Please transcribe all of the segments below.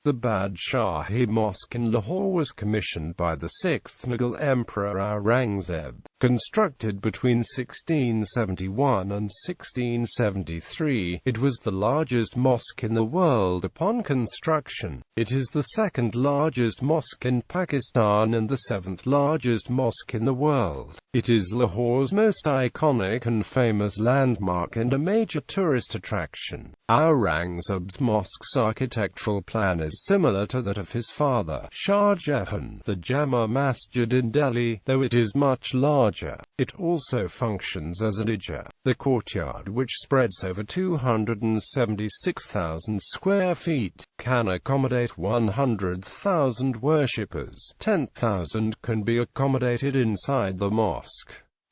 The Badshahi Mosque in Lahore was commissioned by the 6th Mughal Emperor Aurangzeb. Constructed between 1671 and 1673, it was the largest mosque in the world upon construction. It is the second largest mosque in Pakistan and the 7th largest mosque in the world. It is Lahore's most iconic and famous landmark and a major tourist attraction. Aurangzeb's mosque's architectural plan is similar to that of his father, Shah Jahan, the Jama Masjid in Delhi, though it is much larger. It also functions as an idja. The courtyard, which spreads over 276,000 square feet, can accommodate 100,000 worshippers. 10,000 can be accommodated inside the mosque.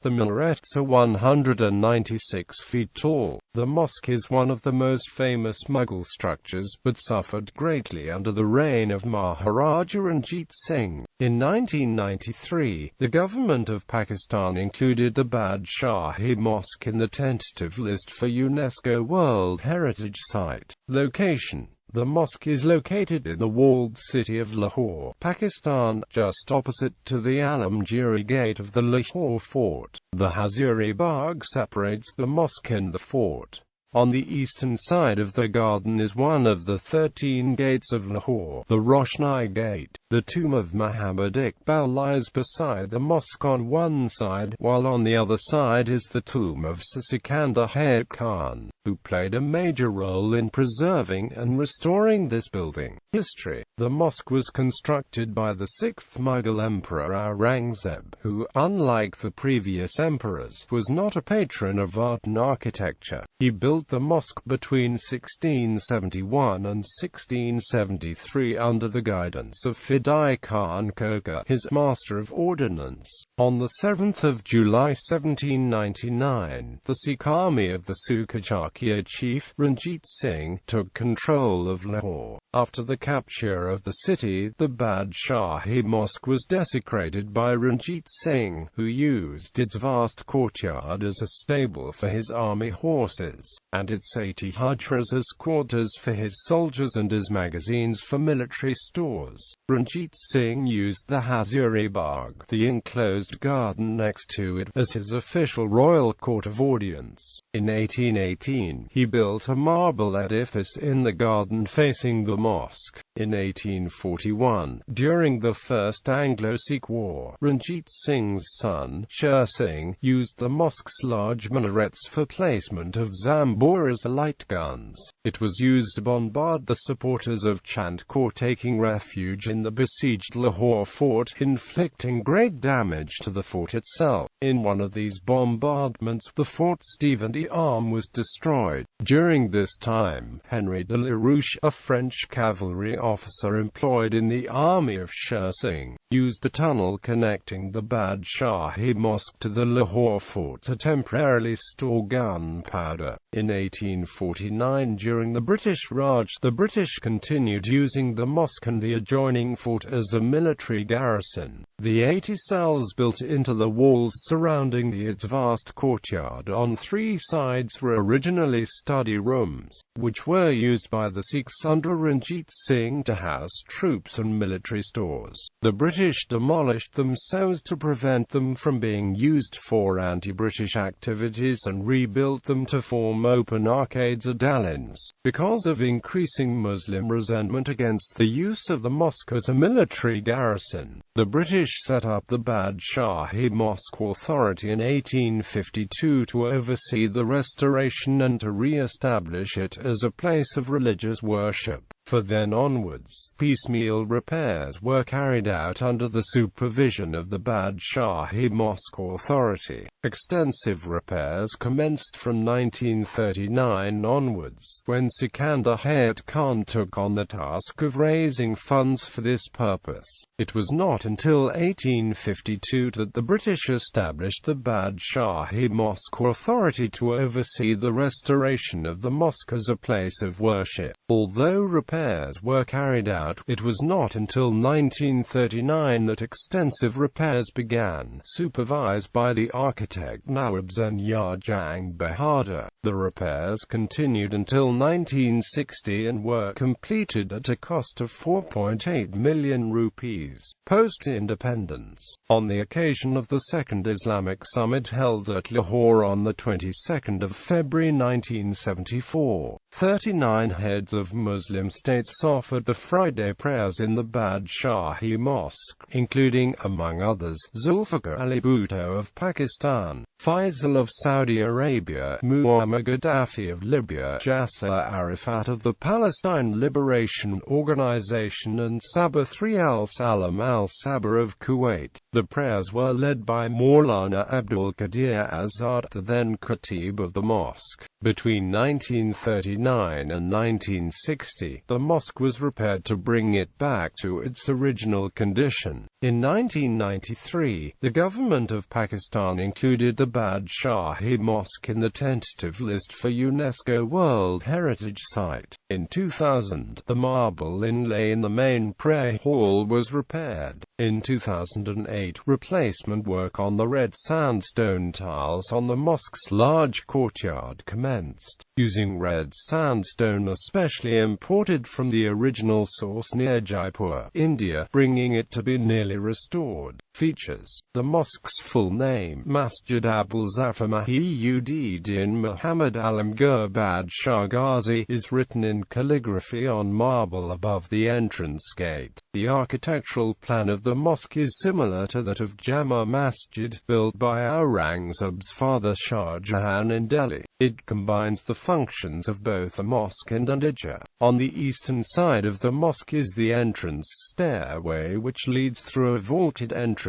The minarets are 196 feet tall. The mosque is one of the most famous Mughal structures, but suffered greatly under the reign of Maharaja Ranjit Singh. In 1993, the government of Pakistan included the Badshahi Mosque in the tentative list for UNESCO World Heritage Site. Location: the mosque is located in the walled city of Lahore, Pakistan, just opposite to the Alamgiri Gate of the Lahore Fort. The Hazuri Bagh separates the mosque and the fort. On the eastern side of the garden is one of the 13 gates of Lahore, the Roshnai Gate. The tomb of Muhammad Iqbal lies beside the mosque on one side, while on the other side is the tomb of Sir Sikandar Hayat Khan, who played a major role in preserving and restoring this building. History: the mosque was constructed by the 6th Mughal Emperor Aurangzeb, who, unlike the previous emperors, was not a patron of art and architecture. He built the mosque between 1671 and 1673 under the guidance of Fidai Khan Kokar, his master of ordnance. On the 7th of July 1799, the Sikh army of the Sukhachakia chief, Ranjit Singh, took control of Lahore. After the capture of the city, the Badshahi Mosque was desecrated by Ranjit Singh, who used its vast courtyard as a stable for his army horses, and its 80 hujras as quarters for his soldiers and as magazines for military stores. Ranjit Singh used the Hazuri Bagh, the enclosed garden next to it, as his official royal court of audience. In 1818, he built a marble edifice in the garden facing the mosque. In 1841, during the First Anglo-Sikh War, Ranjit Singh's son, Sher Singh, used the mosque's large minarets for placement of zamboras, light guns. It was used to bombard the supporters of Chand Kaur taking refuge in the besieged Lahore fort, inflicting great damage to the fort itself. In one of these bombardments, the fort's Stevendy arm was destroyed. During this time, Henry de la Roche, a French cavalry officer employed in the army of Sher Singh, used a tunnel connecting the Badshahi Mosque to the Lahore fort to temporarily store gunpowder. In 1849, during the British Raj, the British continued using the mosque and the adjoining fort as a military garrison. The 80 cells built into the walls surrounding its vast courtyard on 3 sides were originally study rooms, which were used by the Sikhs under Ranjit Singh to house troops and military stores. The British demolished them so as to prevent them from being used for anti-British activities and rebuilt them to form open arcades or dalins. Because of increasing Muslim resentment against the use of the mosque as a military garrison, the British set up the Badshahi Mosque Authority in 1852 to oversee the restoration and to re-establish it as a place of religious worship. For then onwards, piecemeal repairs were carried out under the supervision of the Badshahi Mosque Authority. Extensive repairs commenced from 1939 onwards, when Sikandar Hayat Khan took on the task of raising funds for this purpose. It was not until 1852 that the British established the Badshahi Mosque Authority to oversee the restoration of the mosque as a place of worship. Although repairs repairs were carried out. It was not until 1939 that extensive repairs began, supervised by the architect Nawab Zanyar Jang Bahadur. The repairs continued until 1960 and were completed at a cost of 4.8 million rupees. Post-independence. On the occasion of the Second Islamic Summit held at Lahore on the 22nd of February 1974, 39 heads of Muslim states offered the Friday prayers in the Badshahi Mosque, including, among others, Zulfikar Ali Bhutto of Pakistan, Faisal of Saudi Arabia, Muammar Gaddafi of Libya, Yasser Arafat of the Palestine Liberation Organization, and Sabah al-Salam al-Sabah of Kuwait. The prayers were led by Maulana Abdul Qadir Azad, the then Khatib of the mosque. Between 1939 and 1960, the mosque was repaired to bring it back to its original condition. In 1993, the government of Pakistan included the Badshahi Mosque in the tentative list for UNESCO World Heritage Site. In 2000, the marble inlay in the main prayer hall was repaired. In 2008, replacement work on the red sandstone tiles on the mosque's large courtyard commenced, using red sandstone especially imported from the original source near Jaipur, India, bringing it to be nearly restored. Features: the mosque's full name, Masjid Abul Zafar Mahiuddin Muhammad Alamgir Badshah Ghazi, is written in calligraphy on marble above the entrance gate. The architectural plan of the mosque is similar to that of Jama Masjid, built by Aurangzeb's father Shah Jahan in Delhi. It combines the functions of both a mosque and an idja. On the eastern side of the mosque is the entrance stairway, which leads through a vaulted entrance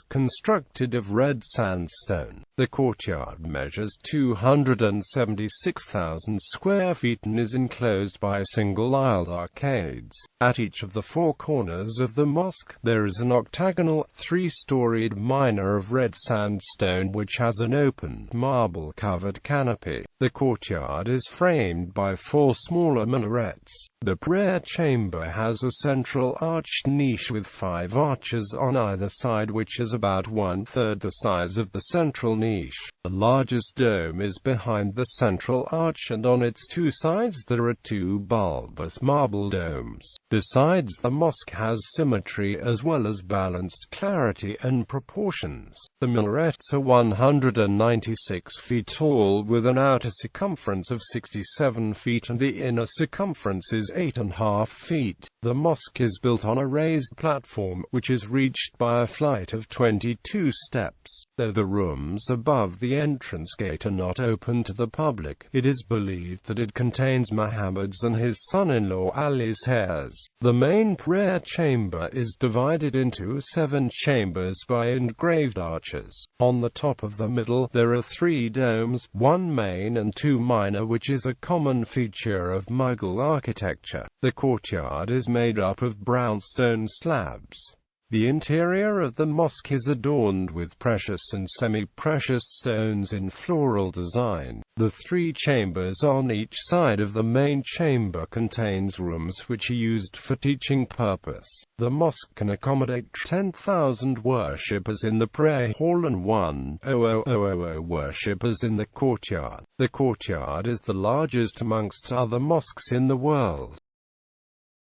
constructed of red sandstone. The courtyard measures 276,000 square feet and is enclosed by single-aisled arcades. At each of the four corners of the mosque, there is an octagonal, three-storied minor of red sandstone which has an open, marble-covered canopy. The courtyard is framed by four smaller minarets. The prayer chamber has a central arched niche with 5 arches on either side, which is about 1/3 the size of the central niche. The largest dome is behind the central arch, and on its 2 sides there are 2 bulbous marble domes. Besides, the mosque has symmetry as well as balanced clarity and proportions. The minarets are 196 feet tall with an outer circumference of 67 feet and the inner circumference is 8.5 feet. The mosque is built on a raised platform, which is reached by a flight of 22 steps. Though the rooms above the entrance gate are not open to the public, it is believed that it contains Muhammad's and his son-in-law Ali's heirs. The main prayer chamber is divided into 7 chambers by engraved arches. On the top of the middle, there are 3 domes, 1 main and 2 minor, which is a common feature of Mughal architecture. The courtyard is made up of brownstone slabs. The interior of the mosque is adorned with precious and semi-precious stones in floral design. The 3 chambers on each side of the main chamber contains rooms which are used for teaching purpose. The mosque can accommodate 10,000 worshippers in the prayer hall and 1,000 worshippers in the courtyard. The courtyard is the largest amongst other mosques in the world.